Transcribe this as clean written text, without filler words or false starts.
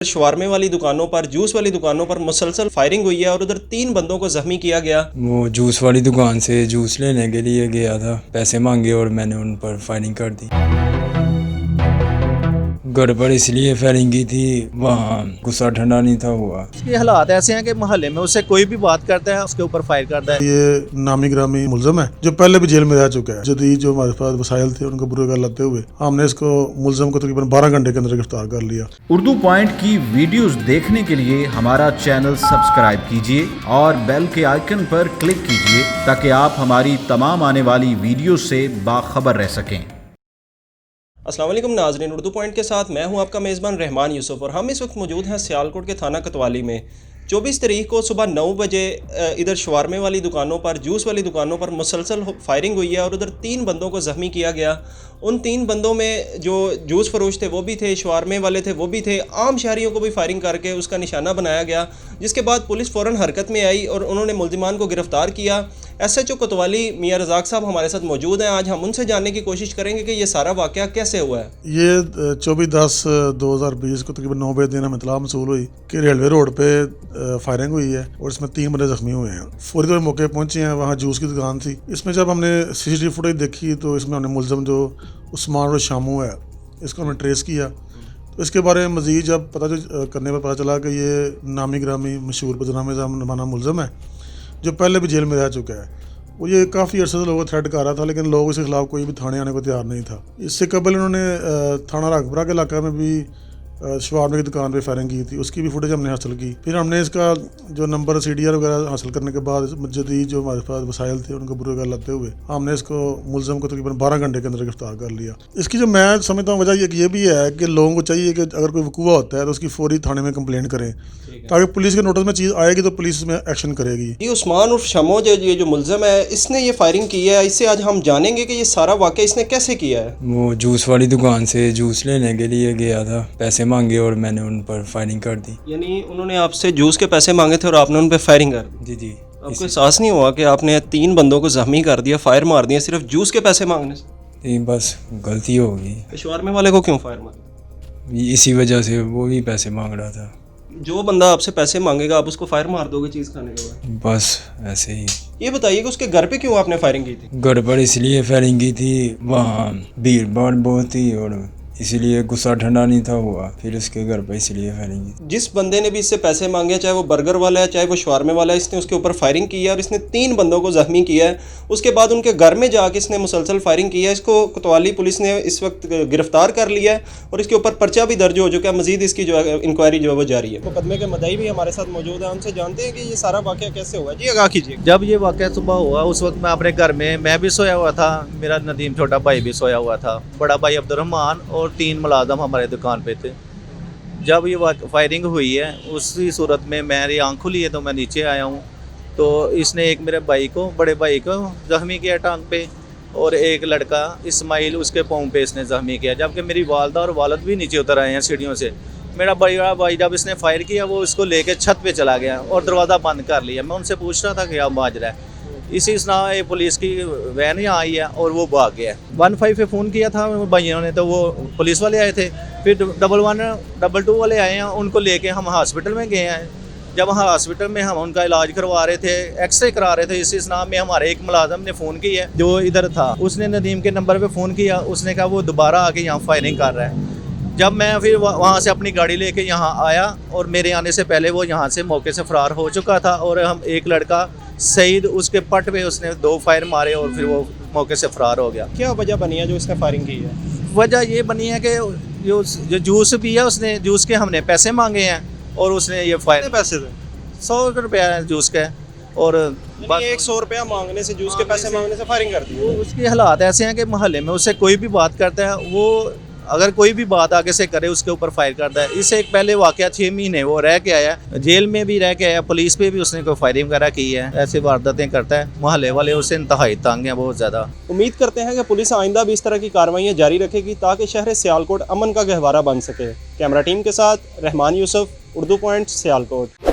शवारमे वाली दुकानों पर, जूस वाली दुकानों पर मुसलसल फायरिंग हुई है और उधर 3 बंदों को जख्मी किया गया। वो जूस वाली दुकान से जूस लेने के लिए गया था, पैसे मांगे और मैंने उन पर फायरिंग कर दी। घर पर इसलिए फायरिंग की थी, वहाँ गुस्सा ठंडा नहीं था हुआ। ये हालात ऐसे हैं कि मोहल्ले में उससे कोई भी बात करता है उसके ऊपर फायर करता है। ये नामी ग्रामी मुलजम है जो पहले भी जेल में रह चुका है। जदीद जो हमारे पास वसाइल थे उनको बुरे कर लेते हुए हमने इसको मुलजम को तकरीबन 12 घंटे के अंदर गिरफ्तार कर लिया। उर्दू पॉइंट की वीडियोस देखने के लिए हमारा चैनल सब्सक्राइब कीजिए और बेल के आइकन पर क्लिक कीजिए ताकि आप हमारी तमाम आने वाली वीडियोस से बाखबर रह सकें। अस्सलाम वालेकुम नाज़रीन, उर्दू पॉइंट के साथ मैं हूं आपका मेज़बान रहमान यूसुफ और हम इस वक्त मौजूद हैं सियालकोट के थाना कोतवाली में। 24 तारीख को सुबह 9 बजे इधर शवारमे वाली दुकानों पर, जूस वाली दुकानों पर मुसलसल फायरिंग हुई है और उधर 3 बंदों को ज़ख्मी किया गया। उन 3 बंदों में जो जूस फरोश थे वो भी थे, शवारमे वाले थे वो भी थे। आम शहरियों को भी फायरिंग करके उसका निशाना बनाया गया, जिसके बाद पुलिस फ़ौरन हरकत में आई और उन्होंने मुल्ज़िमान को गिरफ़्तार किया। SHO कोतवाली मियाँ रज़ाक साहब हमारे साथ मौजूद हैं। आज हम उनसे जानने की कोशिश करेंगे कि ये सारा वाक़या कैसे हुआ है। ये 24/10/2020 को तकरीबन 9 बजे दिन हमें इत्तला मसूल हुई कि रेलवे रोड पे फायरिंग हुई है और इसमें 3 बंदे जख्मी हुए हैं। फौरी तौर मौके पहुंचे हैं, वहाँ जूस की दुकान थी। इसमें जब हमने CCTV फुटेज देखी तो इसमें हमने मुलजम जो उस्मान और शामू है इसको हमने ट्रेस किया। तो इसके बारे में मज़ीद जब करने पर पता चला कि ये नामी ग्रामी मशहूर बदनाम ज़माना मुलजम है जो पहले भी जेल में रह चुका है। वो ये काफ़ी अर्से से लोगों को थ्रेट कर रहा था, लेकिन लोग इसके खिलाफ कोई भी थाने आने को तैयार नहीं था। इससे कबल इन्होंने थाना राघपुरा के इलाके में भी शवारमे की दुकान पे फायरिंग की थी, उसकी भी फुटेज हमने हासिल की। फिर हमने इसका जो नंबर CDR वगैरह हासिल करने के बाद जदीद जो हमारे पास वसाइल थे उनको बुरे कर लेते हुए हमने इसको मुलजम को तकरीबन 12 घंटे के अंदर गिरफ्तार कर लिया। इसकी जो मैं समझता हूँ वजह ये भी है कि लोगों को चाहिए कि अगर कोई वकूआ होता है तो उसकी फौरी थाने में कंप्लेंट करें, ताकि पुलिस के नोटिस में चीज़ आएगी तो पुलिस में एक्शन करेगी। ये उस्मान उर्फ शमो ये जो मुलजम है, इसने ये फायरिंग की है। इससे आज हम जानेंगे कि ये सारा वाक़या इसने कैसे किया है। वो जूस वाली दुकान से जूस लेने के लिए गया था, पैसे मांगे और मैंने उन पर फायरिंग कर दी। यानी उन्होंने आपसे जूस के पैसे मांगे थे और आपने उन पर फायरिंग कर दी। जी। आपको एहसास नहीं हुआ कि आपने 3 बंदों को जख्मी कर दिया, फायर मार दिया सिर्फ जूस के पैसे मांगने से? बस गलती हो गई। शवारमे वाले को क्यों फायर मारा? इसी वजह से वो भी पैसे मांग रहा था। जो बंदा आपसे पैसे मांगेगा आप उसको फायर मार दोगे चीज़ खाने के बाद? बस ऐसे ही। ये बताइए कि उसके घर पे क्यों आपने फायरिंग की थी? घर पर इसलिए फायरिंग की थी, वहाँ भीड़ भाड़ बहुत थी और इसीलिए गुस्सा ठंडा नहीं था हुआ, फिर उसके घर पर इसलिए फायरिंग की। जिस बंदे ने भी इससे पैसे मांगे, चाहे वो बर्गर वाला है चाहे वो शवारमे वाला है, इसने उसके ऊपर फायरिंग की है और इसने 3 बंदों को जख्मी किया है। उसके बाद उनके घर में जाके इसने मुसलसल फायरिंग की है। इसको कोतवाली पुलिस ने इस वक्त गिरफ्तार कर लिया है और इसके ऊपर पर्चा भी दर्ज हो चुका है। मजीद इसकी जो इंक्वायरी जो है वो जारी है। मुकदमे के मदई भी हमारे साथ मौजूद है, उनसे जानते हैं कि ये सारा वाक़या कैसे हुआ। जी आगाह कीजिए। जब ये वाक़या सुबह हुआ उस वक्त मैं अपने घर में मैं भी सोया हुआ था, मेरा नदीम छोटा भाई भी सोया हुआ था, बड़ा भाई अब्दुर्रहमान और 3 मुलाजम हमारे दुकान पे थे। जब ये फायरिंग हुई है उसी सूरत में मेरी आँख खुली है तो मैं नीचे आया हूँ, तो इसने एक मेरे भाई को, बड़े भाई को जख्मी किया टांग पे और एक लड़का इस्माइल उसके पाँव पे इसने जख्मी किया, जबकि मेरी वालदा और वालद भी नीचे उतर आए हैं सीढ़ियों से। मेरा बड़ा भाई जब इसने फायर किया वो इसको लेके छत पे चला गया और दरवाज़ा बंद कर लिया। मैं उनसे पूछ रहा था कि आप बाज रहा है, इसी तरह ये पुलिस की वैन यहाँ आई है और वो भाग गया। 15 पे फ़ोन किया था भाइयों ने तो वो पुलिस वाले आए थे, फिर 1112 वाले आए हैं, उनको लेके हम हॉस्पिटल में गए हैं। जब हॉस्पिटल में हम उनका इलाज करवा रहे थे, एक्सरे करा रहे थे, इसी नाम में हमारे एक मुलाजम ने फ़ोन किया जो इधर था, उसने नदीम के नंबर पे फ़ोन किया, उसने कहा वो दोबारा आके यहाँ फायरिंग कर रहा है। जब मैं फिर वहाँ से अपनी गाड़ी लेके यहाँ आया और मेरे आने से पहले वो यहाँ से मौके से फ़रार हो चुका था और हम एक लड़का सईद उसके पट पे उसने 2 फायर मारे और फिर वो मौके से फ़रार हो गया। क्या वजह बनी है जो इसने फायरिंग की है? वजह ये बनी है कि जो जूस पिया उसने, जूस के हमने पैसे मांगे हैं और उसने ये फायर पैसे थे 100 रुपया जूस का और बस 100 रुपया मांगने से, जूस के पैसे मांगने से फायरिंग कर दी। उसके हालात ऐसे हैं कि मोहल्ले में उससे कोई भी बात करता है, वो अगर कोई भी बात आगे से करे उसके ऊपर फायर करता है। इससे एक पहले वाकया 6 महीने वो रह के आया, जेल में भी रह के आया, पुलिस पे भी उसने कोई फायरिंग वगैरह की है। ऐसी वारदातें करता है, मोहल्ले वाले उससे इंतहाई तंग हैं बहुत ज़्यादा। उम्मीद करते हैं कि पुलिस आइंदा भी इस तरह की कार्रवाइयाँ जारी रखेगी ताकि शहर सियालकोट अमन का गहवारा बन सके। कैमरा टीम के साथ रहमान यूसुफ, उर्दू पॉइंट, सियालकोट।